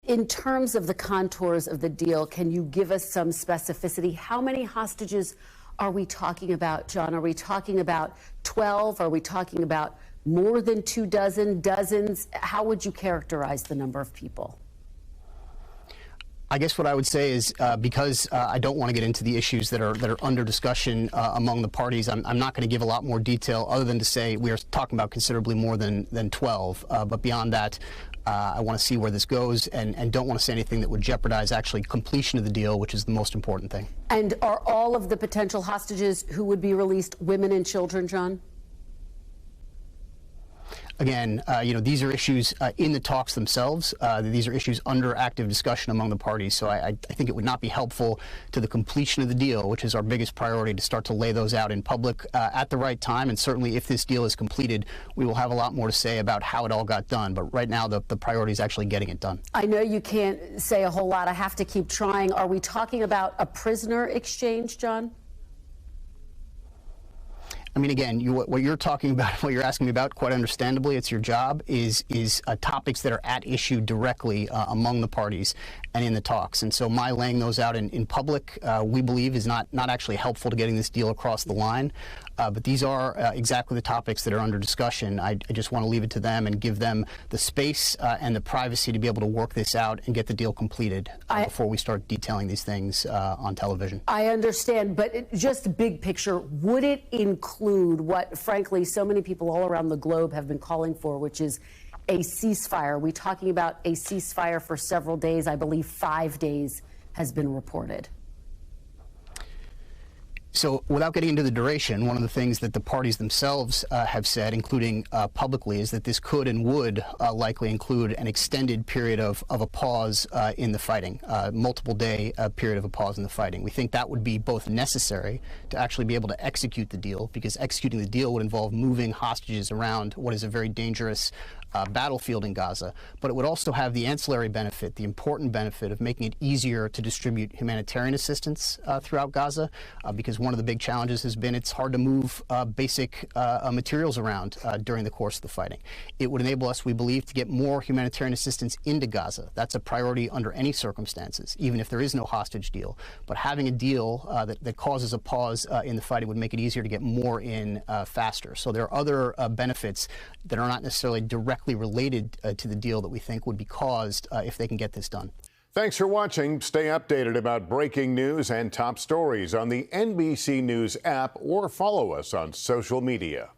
In terms of the contours of the deal, can you give us some specificity? How many hostages are we talking about, John? Are we talking about 12? Are we talking about more than 24, dozens? How would you characterize the number of people? I guess what I would say is because I don't want to get into the issues that are under discussion among the parties, I'm not going to give a lot more detail other than to say we are talking about considerably more than 12. But beyond that, I want to see where this goes and don't want to say anything that would jeopardize actually completion of the deal, which is the most important thing. And are all of the potential hostages who would be released women and children, John? Again, these are issues in the talks themselves. These are issues under active discussion among the parties. So I think it would not be helpful to the completion of the deal, which is our biggest priority, to start to lay those out in public at the right time. And certainly if this deal is completed, we will have a lot more to say about how it all got done. But right now, the priority is actually getting it done. I know you can't say a whole lot. I have to keep trying. Are we talking about a prisoner exchange, John? I mean, again, what you're talking about, what you're asking me about, quite understandably, it's your job, is topics that are at issue directly among the parties and in the talks. And so my laying those out in public, we believe, is not actually helpful to getting this deal across the line. But these are exactly the topics that are under discussion. I just want to leave it to them and give them the space and the privacy to be able to work this out and get the deal completed before we start detailing these things on television. I understand, but just big picture, would it include what, frankly, so many people all around the globe have been calling for, which is a ceasefire? Are we talking about a ceasefire for several days? I believe 5 days has been reported. So without getting into the duration, one of the things that the parties themselves have said, including publicly, is that this could and would likely include an extended period of a pause in the fighting, multiple-day period of a pause in the fighting. We think that would be both necessary to actually be able to execute the deal, because executing the deal would involve moving hostages around what is a very dangerous battlefield in Gaza, but it would also have the ancillary benefit, the important benefit of making it easier to distribute humanitarian assistance throughout Gaza, because one of the big challenges has been it's hard to move basic materials around during the course of the fighting. It would enable us, we believe, to get more humanitarian assistance into Gaza. That's a priority under any circumstances, even if there is no hostage deal. But having a deal that causes a pause in the fighting would make it easier to get more in faster. So there are other benefits that are not necessarily directly related to the deal that we think would be caused if they can get this done. Thanks for watching. Stay updated about breaking news and top stories on the NBC News app or follow us on social media.